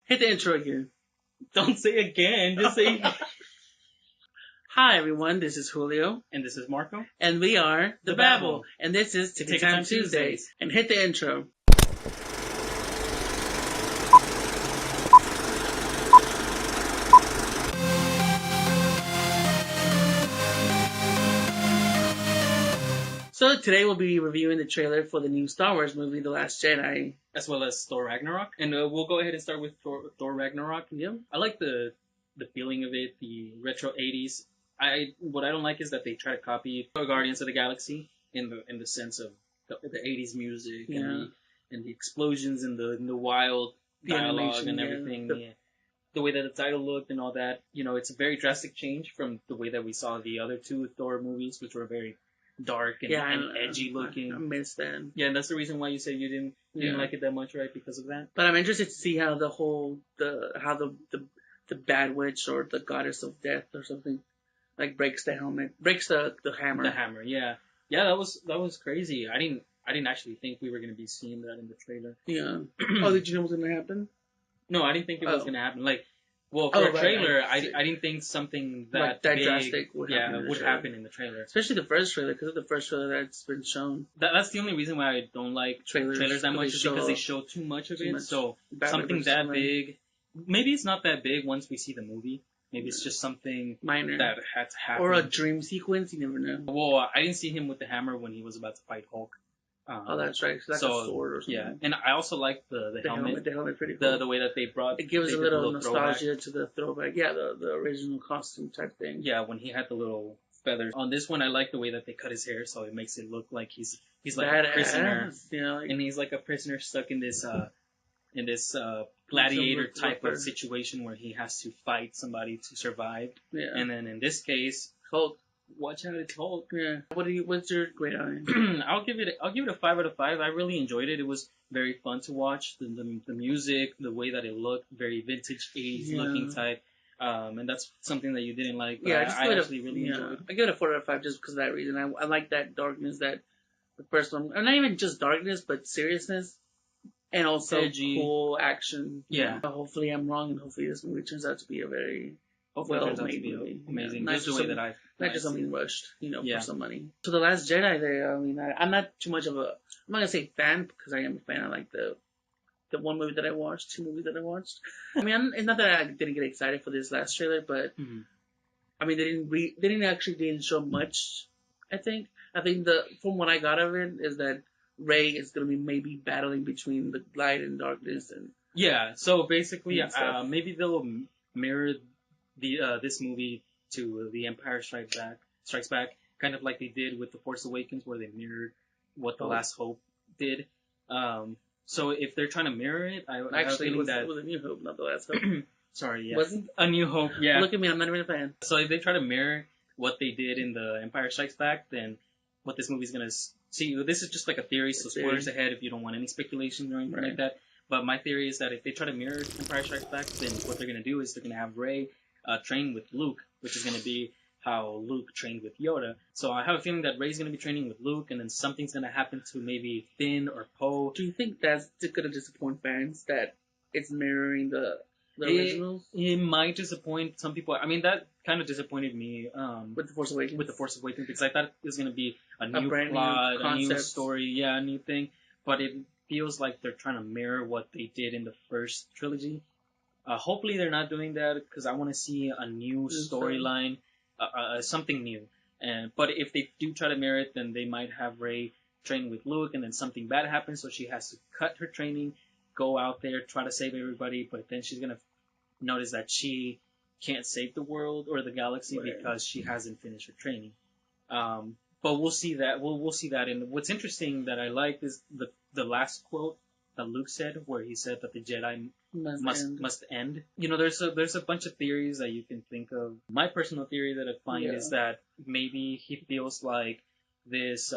Hit the intro again. Don't say again. Just say. Hi everyone, this is Julio, And this is Marco. and we are The Babble. and this is Ticket Ticket Time Time Tuesdays. Tuesdays. And hit the intro. So today we'll be reviewing the trailer for the new Star Wars movie, The Last Jedi. As well as Thor Ragnarok. And we'll go ahead and start with Thor Ragnarok. Yep. I like the feeling of it, the retro 80s. What I don't like is that they try to copy Guardians of the Galaxy in the sense of the 80s music and the explosions and the wild dialogue and everything. The way that the title looked and all that. You know, it's a very drastic change from the way that we saw the other two Thor movies, which were very dark and edgy looking. I missed that. Yeah, and that's the reason why you said you didn't like it that much, right? Because of that. But I'm interested to see how the bad witch or the goddess of death or something breaks the hammer. The hammer, yeah. That was crazy. I didn't actually think we were gonna be seeing that in the trailer. Yeah. Oh, did you know it was gonna happen? No, I didn't think it was gonna happen. For a trailer, I didn't think something that big, drastic would happen in the trailer. Especially the first trailer, because of the first trailer that's been shown. That's the only reason why I don't like trailers that much, is because they show too much of it. So something that big, maybe it's not that big once we see the movie. Maybe it's just something minor that had to happen. Or a dream sequence, you never know. Well, I didn't see him with the hammer when he was about to fight Hulk. Oh, that's right. So that's a sword or something. Yeah, and I also like the helmet. The helmet pretty cool. The way that they brought it gives a little nostalgia to the throwback. Yeah, the original costume type thing. Yeah, when he had the little feathers. On this one, I like the way that they cut his hair, so it makes it look like he's like a prisoner. Yeah, and he's like a prisoner stuck in this gladiator type of situation where he has to fight somebody to survive. Yeah. And then in this case, Hulk. Watch out, it's Hulk. Yeah. What's your grade on it? I'll give it a 5 out of 5. I really enjoyed it. It was very fun to watch. The music, the way that it looked, very vintage 80s looking type. And that's something that you didn't like. But yeah, I actually really enjoyed it. I give it a 4 out of 5 just because of that reason. I like that darkness that the first one, and not even just darkness, but seriousness. And also cool action. Yeah. Hopefully I'm wrong, and hopefully this movie turns out to be a very well-made movie. Amazing. Not just the way that not just something rushed, for some money. So The Last Jedi, there. I mean, I'm not too much of a. I'm not gonna say fan because I am a fan. I like the one movie that I watched, 2 movies that I watched. I mean, it's not that I didn't get excited for this last trailer, but I mean, they didn't show much. I think from what I got of it is that Rey is gonna be maybe battling between the light and darkness and. Yeah. So basically, maybe they'll mirror this movie to The Empire Strikes Back, kind of like they did with The Force Awakens, where they mirrored what The Last Hope did. So if they're trying to mirror it, I have a feeling that it was A New Hope, not The Last Hope. Sorry, yeah, wasn't A New Hope. Yeah, look at me, I'm not even a fan. So if they try to mirror what they did in The Empire Strikes Back, then what this movie's gonna see. This is just like a theory, so spoilers ahead if you don't want any speculation or anything like that. But my theory is that if they try to mirror Empire Strikes Back, then what they're gonna do is they're gonna have Rey train with Luke, which is going to be how Luke trained with Yoda. So I have a feeling that Rey's going to be training with Luke, and then something's going to happen to maybe Finn or Poe. Do you think that's going to disappoint fans, that it's mirroring the originals? It might disappoint some people. I mean, that kind of disappointed me with The Force Awakens. Because I thought it was going to be a new plot, a new story, a new thing. But it feels like they're trying to mirror what they did in the first trilogy. Hopefully they're not doing that, because I want to see a new storyline, something new. But if they do try to mirror it, then they might have Rey train with Luke, and then something bad happens, so she has to cut her training, go out there, try to save everybody, but then she's gonna notice that she can't save the world or the galaxy because she hasn't finished her training. But we'll see that. We'll see that. And what's interesting that I like is the last quote that Luke said, where he said that the Jedi must end. You know, there's a bunch of theories that you can think of. My personal theory that I find is that maybe he feels like this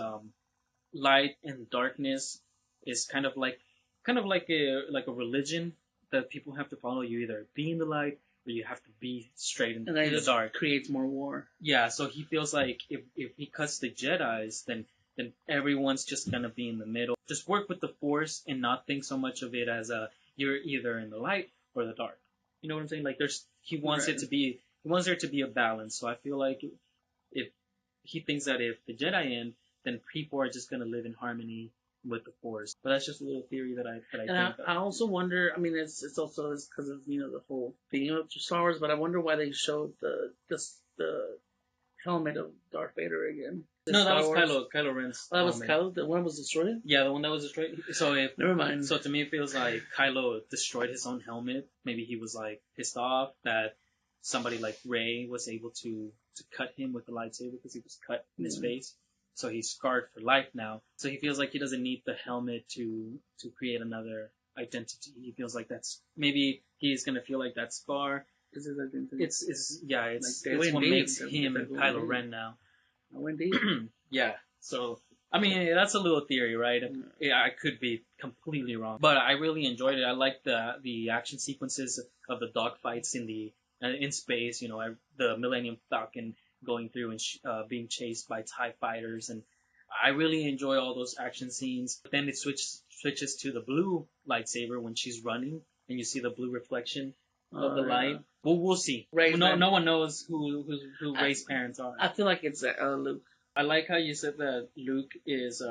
light and darkness is kind of like a religion that people have to follow. You either be in the light or you have to be straight in the dark. Creates more war. Yeah, so he feels like if he cuts the Jedis, then everyone's just gonna be in the middle. Just work with the Force and not think so much of it as you're either in the light or the dark. You know what I'm saying? Like he wants it to be, he wants there to be a balance. So I feel like if he thinks that if the Jedi end, then people are just gonna live in harmony with the Force. But that's just a little theory that I think of. I also wonder. I mean, it's also because of the whole theme of Star Wars, but I wonder why they showed the helmet of Darth Vader again. No, that was Kylo Ren's. Oh, that was Kylo. The one was destroyed. Yeah, the one that was destroyed. So never mind. So to me, it feels like Kylo destroyed his own helmet. Maybe he was like pissed off that somebody like Rey was able to cut him with the lightsaber because he was cut in his face. So he's scarred for life now. So he feels like he doesn't need the helmet to create another identity. He feels like maybe he's gonna feel like that scar. It's what makes him Kylo Ren now. Oh, indeed. Yeah. So I mean, that's a little theory, right? Yeah, I could be completely wrong, but I really enjoyed it. I liked the action sequences of the dogfights in space. You know, the Millennium Falcon going through and being chased by TIE fighters, and I really enjoy all those action scenes. But then it switches to the blue lightsaber when she's running, and you see the blue reflection of the light. Yeah. Well, we'll see. No one knows who Rey's parents are. I feel like it's Luke. I like how you said that Luke is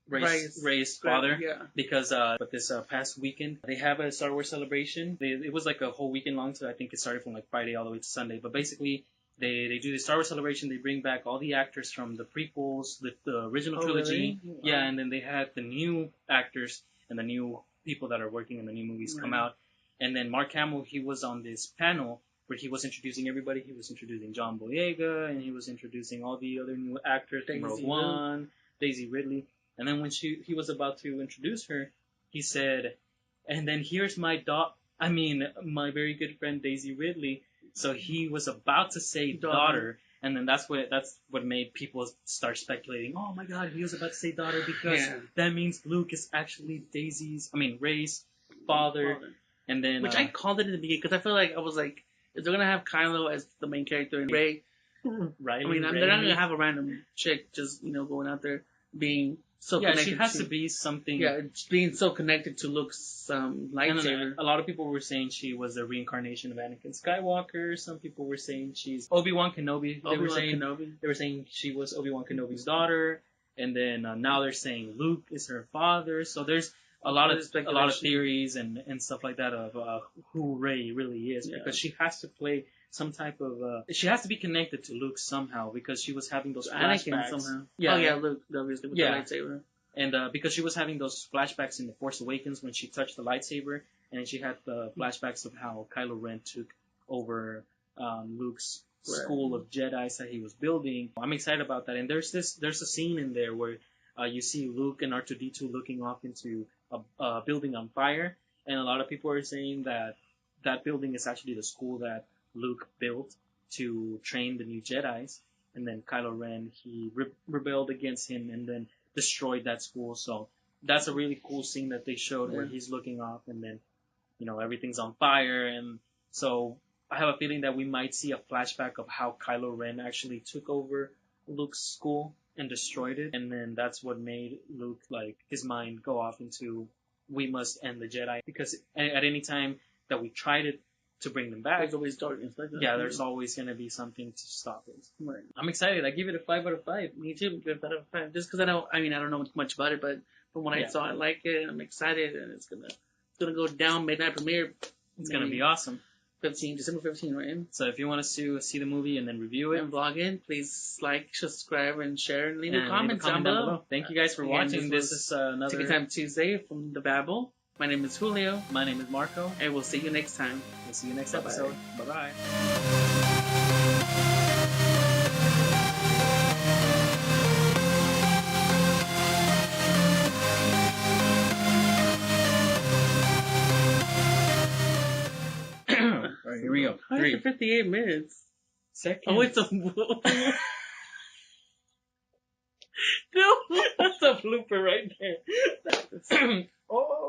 Rey's father, because but this past weekend they have a Star Wars celebration. It was like a whole weekend long, so I think it started from like Friday all the way to Sunday. But basically, they do the Star Wars celebration. They bring back all the actors from the prequels, the original trilogy, really? And then they had the new actors and the new people that are working in the new movies come out. And then Mark Hamill, he was on this panel where he was introducing everybody. He was introducing John Boyega, and he was introducing all the other new actors from Rogue One, Daisy Ridley. And then when he was about to introduce her, he said, "And then here's my my very good friend Daisy Ridley." So he was about to say daughter, and then that's what made people start speculating. Oh my God, he was about to say daughter because that means Luke is actually Rey's father. And then, which I called it in the beginning because I feel like I was like, if they're gonna have Kylo as the main character and Rey, right? I mean, they're not gonna have a random chick just going out there being so connected. Yeah, she has to be something. Yeah, being so connected to Luke's lightsaber. A lot of people were saying she was a reincarnation of Anakin Skywalker. Some people were saying she's Obi-Wan Kenobi. They were saying she was Obi-Wan Kenobi's daughter, and then now they're saying Luke is her father. So there's a lot of theories and stuff like that of who Rey really is, because she has to play some type of she has to be connected to Luke somehow, because she was having those flashbacks. Somehow. Yeah. Oh yeah, Luke obviously with the lightsaber. And because she was having those flashbacks in The Force Awakens when she touched the lightsaber, and she had the flashbacks of how Kylo Ren took over Luke's school of Jedi that he was building. I'm excited about that. And there's a scene in there where you see Luke and R2-D2 looking off into a building on fire, and a lot of people are saying that building is actually the school that Luke built to train the new Jedis, and then Kylo Ren, he rebelled against him and then destroyed that school. So that's a really cool scene that they showed where he's looking off, and then everything's on fire. And so I have a feeling that we might see a flashback of how Kylo Ren actually took over Luke's school and destroyed it, and then that's what made Luke, like, his mind go off into, we must end the Jedi, because at any time that we tried to bring them back, there's always darkness like that. Yeah, there's always going to be something to stop it. Right. I'm excited. I give it a 5 out of 5. Me too. Give it 5 out of 5. Just because I don't know much about it, but from what I saw, I like it, and I'm excited, and it's gonna go down midnight premiere. It's gonna be awesome. December 15, right? So if you want us to see the movie and then review it and vlog it, please like, subscribe, and share, and leave a comment down below. Thank you guys for watching. This is another Ticket Time Tuesday from the Babble. My name is Julio. My name is Marco. And we'll see you next time. We'll see you next episode. Bye-bye. All right, here we go. 58 minutes. Second. Oh, it's a... No, that's a blooper right there. Oh.